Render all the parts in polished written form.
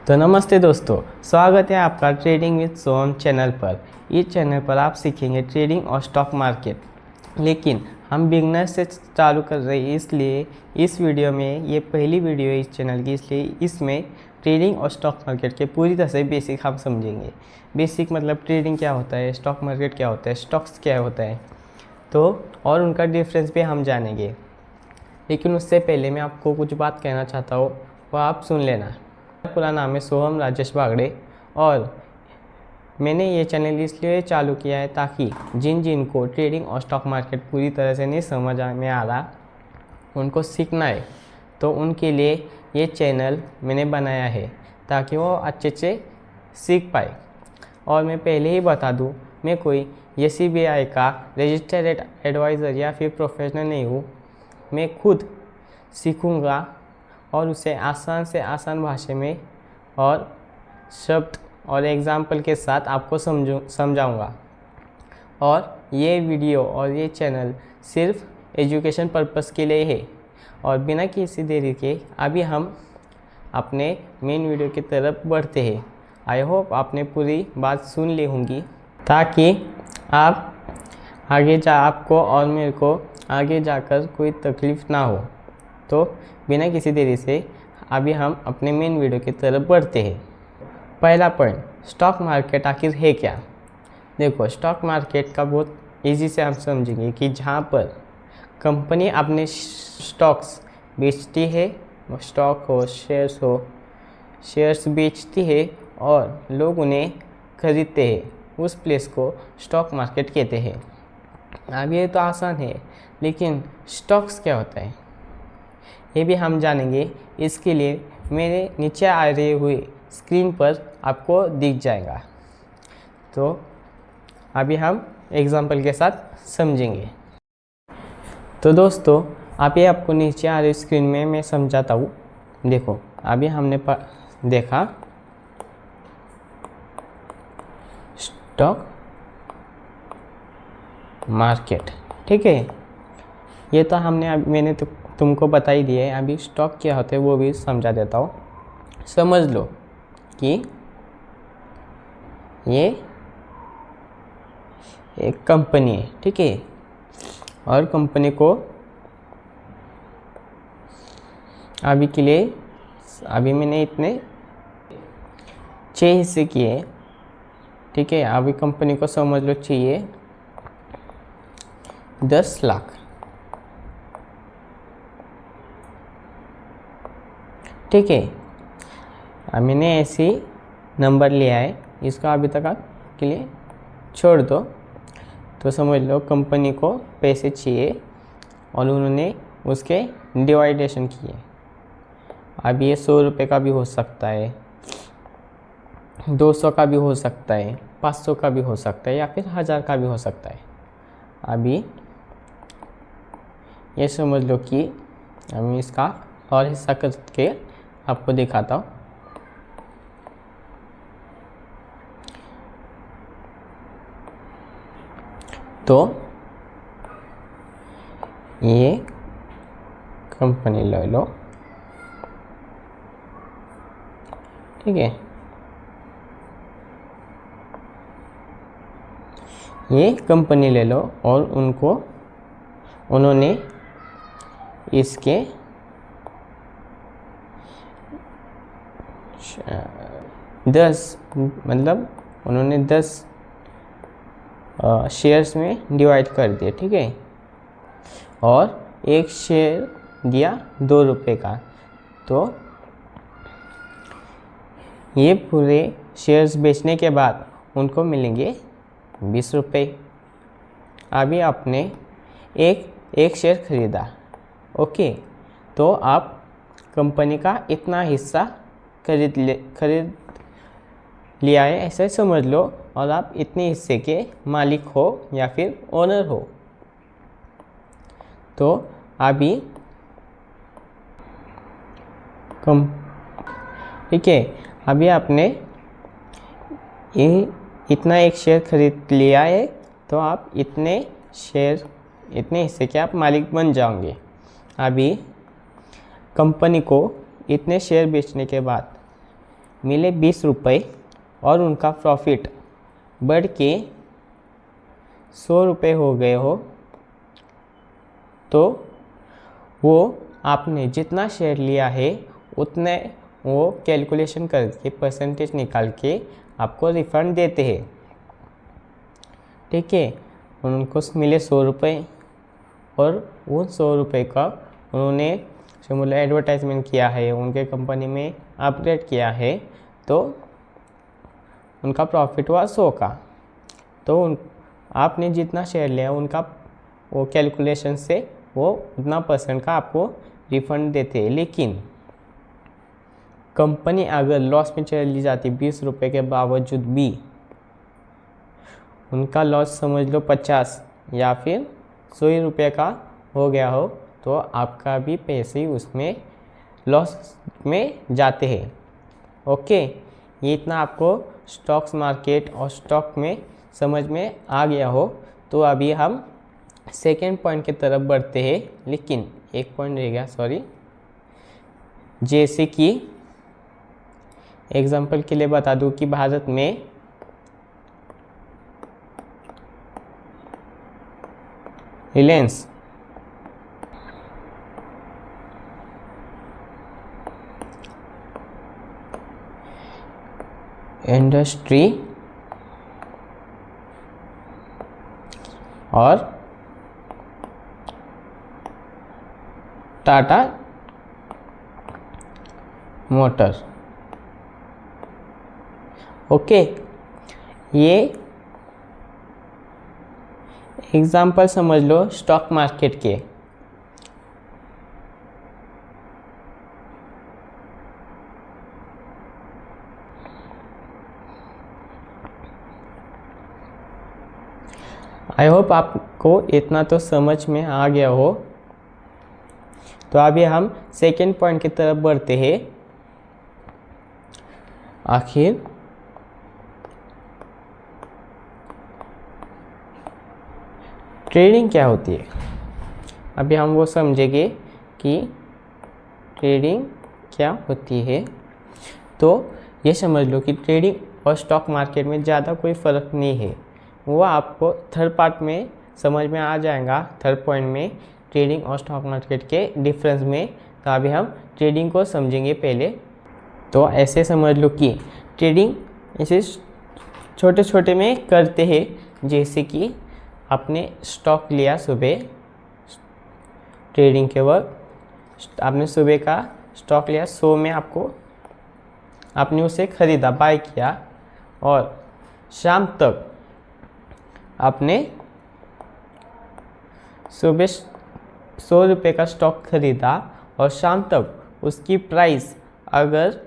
तो नमस्ते दोस्तों, स्वागत है आपका ट्रेडिंग विद सोहम चैनल पर। इस चैनल पर आप सीखेंगे ट्रेडिंग और स्टॉक मार्केट, लेकिन हम बिगनर से चालू कर रहे हैं, इसलिए इस वीडियो में ये पहली वीडियो है इस चैनल की, इसलिए इसमें ट्रेडिंग और स्टॉक मार्केट के पूरी तरह से बेसिक हम समझेंगे। बेसिक मतलब ट्रेडिंग क्या होता है, स्टॉक मार्केट क्या होता है, स्टॉक्स क्या होता है, तो और उनका डिफरेंस भी हम जानेंगे। लेकिन उससे पहले मैं आपको कुछ बात कहना चाहता हूँ, वो आप सुन लेना। पूरा नाम है सोहम राजेश बागड़े और मैंने ये चैनल इसलिए चालू किया है ताकि जिन को ट्रेडिंग और स्टॉक मार्केट पूरी तरह से नहीं समझ में आ रहा, उनको सीखना है, तो उनके लिए ये चैनल मैंने बनाया है ताकि वो अच्छे से सीख पाए। और मैं पहले ही बता दूं, मैं कोई SBI का रजिस्टर्ड एडवाइज़र या फिर प्रोफेशनल नहीं हूँ। मैं खुद सीखूँगा और उसे आसान से आसान भाषा में और शब्द और एग्जाम्पल के साथ आपको समझाऊंगा। और ये वीडियो और ये चैनल सिर्फ एजुकेशन पर्पस के लिए है। और बिना किसी देरी के अभी हम अपने मेन वीडियो की तरफ बढ़ते हैं। आई होप आपने पूरी बात सुन ली होंगी, ताकि आपको और मेरे को आगे जाकर कोई तकलीफ़ ना हो। तो बिना किसी देरी से अभी हम अपने मेन वीडियो की तरफ बढ़ते हैं। पहला पॉइंट, स्टॉक मार्केट आखिर है क्या। देखो, स्टॉक मार्केट का बहुत इजी से हम समझेंगे कि जहाँ पर कंपनी अपने स्टॉक्स बेचती है, स्टॉक हो, शेयर्स बेचती है और लोग उन्हें खरीदते हैं, उस प्लेस को स्टॉक मार्केट कहते हैं। अब ये तो आसान है, लेकिन स्टॉक्स क्या होता है ये भी हम जानेंगे। इसके लिए मेरे नीचे आ रहे हुए स्क्रीन पर आपको दिख जाएगा, तो अभी हम एग्जाम्पल के साथ समझेंगे। तो दोस्तों, अभी आपको नीचे आ रही स्क्रीन में मैं समझाता हूँ। देखो, अभी हमने देखा स्टॉक मार्केट, ठीक है। ये तो मैंने तो तुमको बता ही दिया है। अभी स्टॉक क्या होते हैं वो भी समझा देता हूँ। समझ लो कि ये एक कंपनी है, ठीक है। और कंपनी को अभी के लिए मैंने इतने 6 हिस्से किए, ठीक है। अभी कंपनी को समझ लो चाहिए 10 लाख, ठीक है। मैंने ऐसे नंबर लिया है, इसका अभी तक आप के लिए छोड़ दो। तो समझ लो कंपनी को पैसे चाहिए और उन्होंने उसके डिवाइडेशन किए। अब ये 100 रुपये का भी हो सकता है, 200 का भी हो सकता है, 500 का भी हो सकता है, या फिर 1000 का भी हो सकता है। अभी ये समझ लो कि हम इसका और हिस्सा करके आपको दिखाता हूँ। तो ये कंपनी ले लो, ठीक है। ये कंपनी ले लो और उन्होंने इसके 10 मतलब उन्होंने 10 शेयर्स में डिवाइड कर दिए, ठीक है। और एक शेयर दिया 2 रुपये का, तो ये पूरे शेयर्स बेचने के बाद उनको मिलेंगे 20 रुपये। अभी आपने एक शेयर खरीदा, ओके, तो आप कंपनी का इतना हिस्सा खरीद लिया है, ऐसे समझ लो। और आप इतने हिस्से के मालिक हो या फिर ओनर हो। तो अभी ठीक है, अभी आपने इतना एक शेयर खरीद लिया है, तो आप इतने हिस्से के आप मालिक बन जाओगे। अभी कंपनी को इतने शेयर बेचने के बाद मिले 20 रुपये और उनका प्रॉफिट बढ़ के 100 रुपये हो गए हो, तो वो आपने जितना शेयर लिया है उतने वो कैलकुलेशन करके परसेंटेज निकाल के आपको रिफ़ंड देते हैं। ठीक है, उनको मिले 100 रुपये और उन 100 रुपये का उन्होंने जो मतलब एडवर्टाइजमेंट किया है, उनके कंपनी में अपग्रेड किया है, तो उनका प्रॉफिट हुआ 100 का। तो आपने जितना शेयर लिया उनका वो कैलकुलेशन से वो उतना परसेंट का आपको रिफ़ंड देते हैं। लेकिन कंपनी अगर लॉस में चली जाती 20 रुपये के बावजूद भी, उनका लॉस समझ लो 50 या फिर 100 रुपये का हो गया हो, तो आपका भी पैसे उसमें लॉस में जाते हैं। ओके, ये इतना आपको स्टॉक्स मार्केट और स्टॉक में समझ में आ गया हो। तो अभी हम सेकेंड पॉइंट की तरफ बढ़ते हैं, लेकिन एक पॉइंट रह गया, सॉरी। जैसे कि एग्जांपल के लिए बता दूं कि भारत में रिलायंस इंडस्ट्री और टाटा मोटर, ओके, ये एग्जाम्पल समझ लो स्टॉक मार्केट के। आई होप आपको इतना तो समझ में आ गया हो। तो अभी हम सेकेंड पॉइंट की तरफ बढ़ते हैं। आखिर ट्रेडिंग क्या होती है, अभी हम वो समझेंगे कि ट्रेडिंग क्या होती है। तो ये समझ लो कि ट्रेडिंग और स्टॉक मार्केट में ज़्यादा कोई फ़र्क नहीं है, वो आपको थर्ड पार्ट में समझ में आ जाएगा, थर्ड पॉइंट में ट्रेडिंग और स्टॉक मार्केट के डिफरेंस में। तो अभी हम ट्रेडिंग को समझेंगे पहले। तो ऐसे समझ लो कि ट्रेडिंग ऐसे छोटे छोटे में करते हैं, जैसे कि आपने स्टॉक लिया सुबह, ट्रेडिंग के वक्त आपने सुबह का स्टॉक लिया 100 में, आपने उसे ख़रीदा, बाय किया, और शाम तक आपने सुबह 100 रुपये का स्टॉक ख़रीदा और शाम तक उसकी प्राइस अगर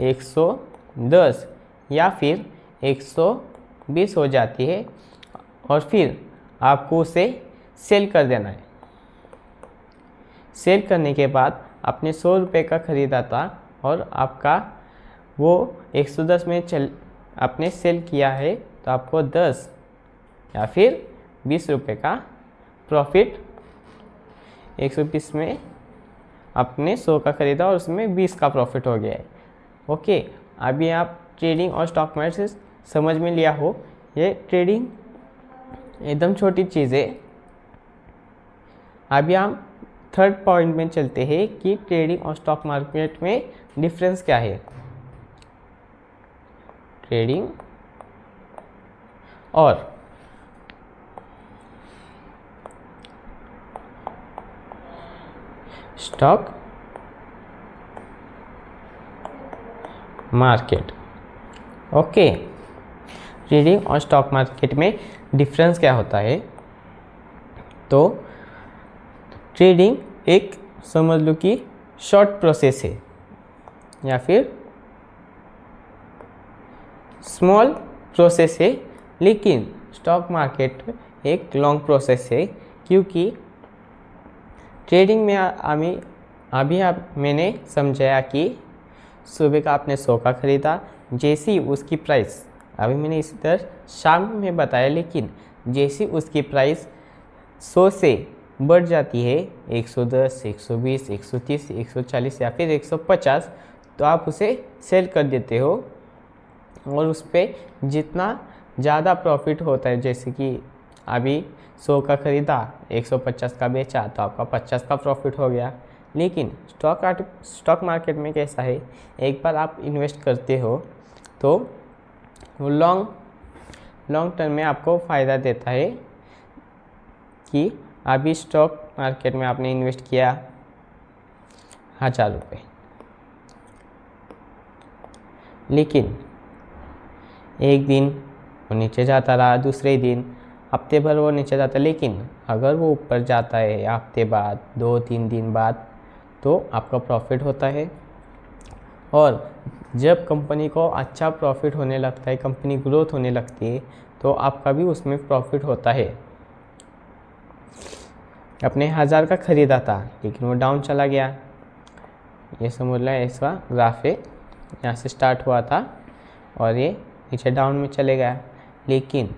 110 या फिर 120 हो जाती है, और फिर आपको उसे सेल कर देना है। सेल करने के बाद आपने 100 रुपये का ख़रीदा था और आपका वो 110 में आपने सेल किया है, तो आपको 10 या फिर 20 रुपये का प्रॉफिट, 120 में आपने 100 का ख़रीदा और उसमें 20 का प्रॉफिट हो गया है। ओके, अभी आप ट्रेडिंग और स्टॉक मार्केट समझ में लिया हो। ये ट्रेडिंग एकदम छोटी चीज़ है। अभी हम थर्ड पॉइंट में चलते हैं कि ट्रेडिंग और स्टॉक मार्केट में डिफरेंस क्या है। ट्रेडिंग और स्टॉक मार्केट। ओके, ट्रेडिंग और स्टॉक मार्केट में डिफरेंस क्या होता है। तो ट्रेडिंग एक समझ लो कि शॉर्ट प्रोसेस है या फिर स्मॉल प्रोसेस है, लेकिन स्टॉक मार्केट एक लॉन्ग प्रोसेस है, क्योंकि ट्रेडिंग में मैंने समझाया कि सुबह का आपने 100 का ख़रीदा, जैसी उसकी प्राइस, अभी मैंने इस तरह शाम में बताया, लेकिन जैसी उसकी प्राइस 100 से बढ़ जाती है 110, 120, 130, 140 या फिर 150, तो आप उसे सेल कर देते हो और उस पर जितना ज़्यादा प्रॉफिट होता है, जैसे कि अभी 100 का ख़रीदा 150 का बेचा तो आपका 50 का प्रॉफिट हो गया। लेकिन स्टॉक मार्केट में कैसा है, एक बार आप इन्वेस्ट करते हो तो वो लॉन्ग टर्म में आपको फ़ायदा देता है कि अभी स्टॉक मार्केट में आपने इन्वेस्ट किया 1000 रुपये, लेकिन एक दिन वो नीचे जाता रहा, दूसरे दिन हफ्ते भर वो नीचे जाता, लेकिन अगर वो ऊपर जाता है हफ्ते बाद 2-3 दिन बाद तो आपका प्रॉफिट होता है। और जब कंपनी को अच्छा प्रॉफिट होने लगता है, कंपनी ग्रोथ होने लगती है, तो आपका भी उसमें प्रॉफिट होता है। अपने 1000 का ख़रीदा था लेकिन वो डाउन चला गया, ये समझ लो ऐसा ग्राफ है, यहाँ से स्टार्ट हुआ था और ये नीचे डाउन में चले गया, लेकिन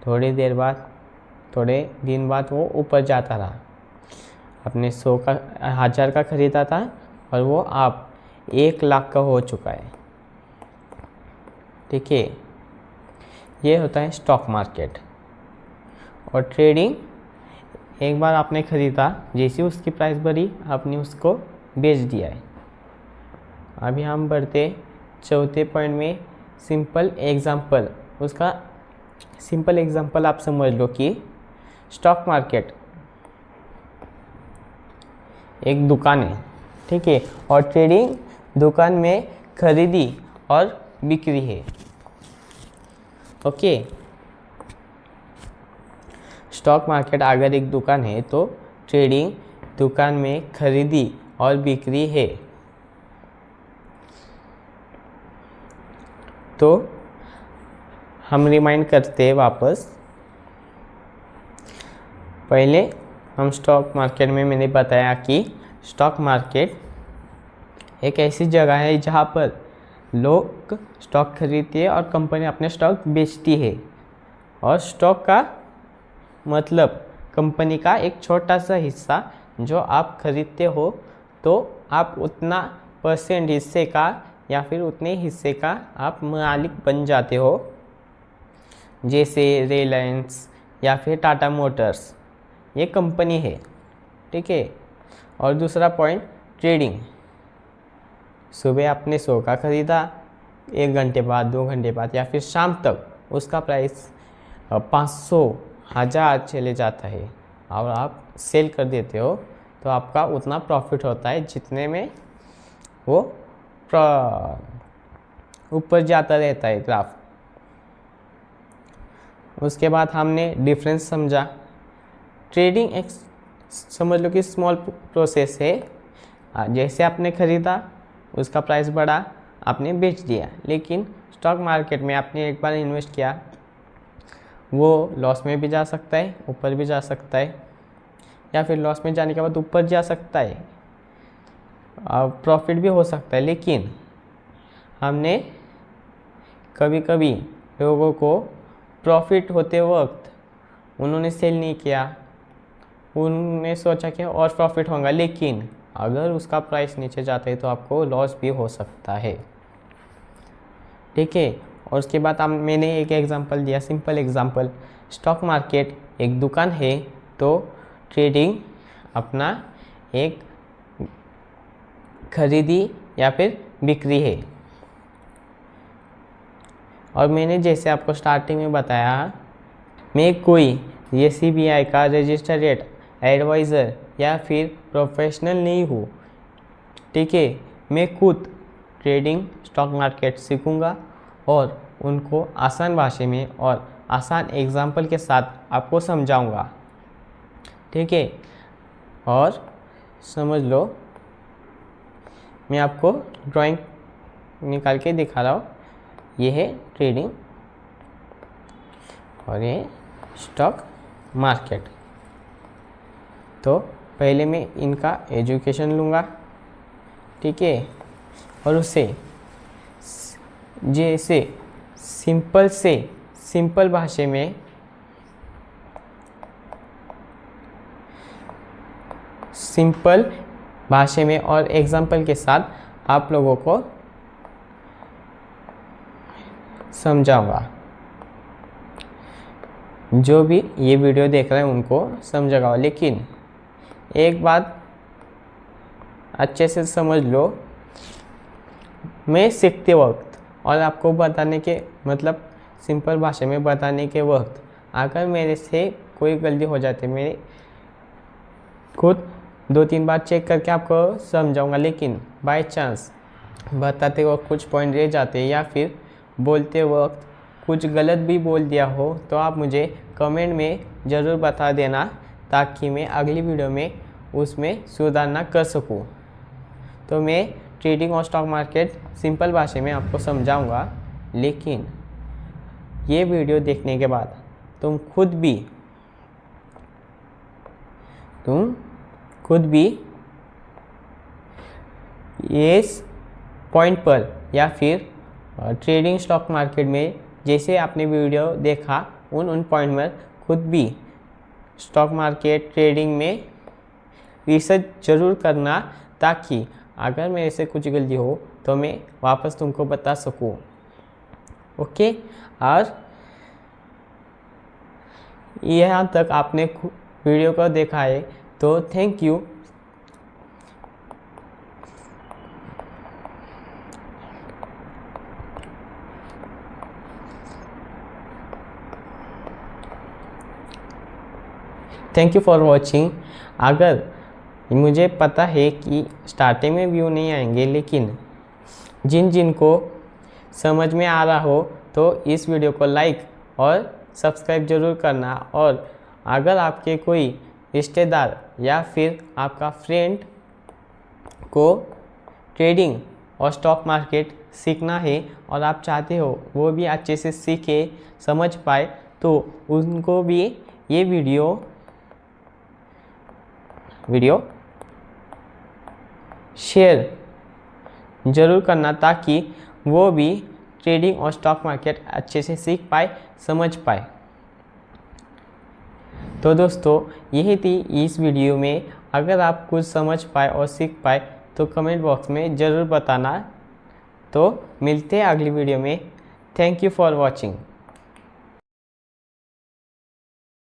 थोड़ी दिन बाद वो ऊपर जाता रहा। अपने 1000 का ख़रीदा था और वो आप 1 लाख का हो चुका है। ठीक है, ये होता है स्टॉक मार्केट। और ट्रेडिंग, एक बार आपने ख़रीदा, जैसे उसकी प्राइस बढ़ी आपने उसको बेच दिया है। अभी हम बढ़ते चौथे पॉइंट में, सिंपल एग्जांपल। उसका सिंपल एग्जांपल आप समझ लो कि स्टॉक मार्केट एक दुकान है, ठीक है, और ट्रेडिंग दुकान में खरीदी और बिक्री है। ओके, स्टॉक मार्केट अगर एक दुकान है तो ट्रेडिंग दुकान में खरीदी और बिक्री है। तो हम रिमाइंड करते हैं वापस। पहले हम स्टॉक मार्केट में मैंने बताया कि स्टॉक मार्केट एक ऐसी जगह है जहाँ पर लोग स्टॉक खरीदते हैं और कंपनी अपने स्टॉक बेचती है। और स्टॉक का मतलब कंपनी का एक छोटा सा हिस्सा जो आप खरीदते हो, तो आप उतना % हिस्से का या फिर उतने हिस्से का आप मालिक बन जाते हो, जैसे रिलायंस या फिर टाटा मोटर्स, ये कंपनी है। ठीक है। और दूसरा पॉइंट, ट्रेडिंग। सुबह आपने 100 का ख़रीदा, 1 घंटे बाद 2 घंटे बाद या फिर शाम तक उसका प्राइस 500 1000 चले जाता है और आप सेल कर देते हो, तो आपका उतना प्रॉफिट होता है जितने में वो ऊपर जाता रहता है ग्राफ। उसके बाद हमने डिफरेंस समझा। ट्रेडिंग एक समझ लो कि स्मॉल प्रोसेस है। जैसे आपने ख़रीदा, उसका प्राइस बढ़ा, आपने बेच दिया। लेकिन स्टॉक मार्केट में आपने एक बार इन्वेस्ट किया, वो लॉस में भी जा सकता है, ऊपर भी जा सकता है, या फिर लॉस में जाने के बाद ऊपर जा सकता है, प्रॉफिट भी हो सकता है। लेकिन हमने कभी कभी लोगों को प्रॉफिट होते वक्त उन्होंने सेल नहीं किया, उन्होंने सोचा कि और प्रॉफिट होगा, लेकिन अगर उसका प्राइस नीचे जाता है तो आपको लॉस भी हो सकता है। ठीक है। और उसके बाद मैंने एक एग्जांपल दिया, सिंपल एग्जांपल। स्टॉक मार्केट एक दुकान है, तो ट्रेडिंग अपना एक खरीदी या फिर बिक्री है। और मैंने जैसे आपको स्टार्टिंग में बताया, मैं कोई SBI का रजिस्टर्ड एडवाइज़र या फिर प्रोफेशनल नहीं हूँ। ठीक है। मैं खुद ट्रेडिंग स्टॉक मार्केट सीखूँगा और उनको आसान भाषा में और आसान एग्जाम्पल के साथ आपको समझाऊँगा। ठीक है। और समझ लो, मैं आपको ड्राइंग निकाल के दिखा रहा हूँ। ये है ट्रेडिंग और ये स्टॉक मार्केट। तो पहले मैं इनका एजुकेशन लूँगा, ठीक है, और उसे जैसे सिंपल भाषा में और एग्जाम्पल के साथ आप लोगों को समझाऊंगा। जो भी ये वीडियो देख रहे हैं उनको समझाऊंगा, लेकिन एक बात अच्छे से समझ लो, मैं सीखते वक्त और आपको बताने के मतलब सिंपल भाषा में बताने के वक्त अगर मेरे से कोई गलती हो जाती है, मेरे खुद 2-3 बार चेक करके आपको समझाऊंगा, लेकिन बाय चांस बताते वक्त कुछ पॉइंट रह जाते हैं या फिर बोलते वक्त कुछ गलत भी बोल दिया हो तो आप मुझे कमेंट में ज़रूर बता देना, ताकि मैं अगली वीडियो में उसमें सुधारना कर सकूं। तो मैं ट्रेडिंग और स्टॉक मार्केट सिंपल भाषा में आपको समझाऊंगा, लेकिन ये वीडियो देखने के बाद तुम खुद भी इस पॉइंट पर या फिर ट्रेडिंग स्टॉक मार्केट में जैसे आपने वीडियो देखा उन पॉइंट में खुद भी स्टॉक मार्केट ट्रेडिंग में रिसर्च ज़रूर करना, ताकि अगर मेरे से कुछ गलती हो तो मैं वापस तुमको बता सकूं। ओके, और यहाँ तक आपने वीडियो को देखा है तो thank you. Thank you for watching. अगर मुझे पता है कि स्टार्टिंग में व्यू नहीं आएंगे, लेकिन जिन को समझ में आ रहा हो तो इस वीडियो को लाइक और सब्सक्राइब जरूर करना। और अगर आपके कोई रिश्तेदार या फिर आपका फ्रेंड को ट्रेडिंग और स्टॉक मार्केट सीखना है और आप चाहते हो वो भी अच्छे से सीखे समझ पाए, तो उनको भी ये वीडियो शेयर ज़रूर करना, ताकि वो भी ट्रेडिंग और स्टॉक मार्केट अच्छे से सीख पाए समझ पाए। तो दोस्तों यही थी इस वीडियो में। अगर आप कुछ समझ पाए और सीख पाए तो कमेंट बॉक्स में ज़रूर बताना। तो मिलते हैं अगली वीडियो में। Thank you for watching.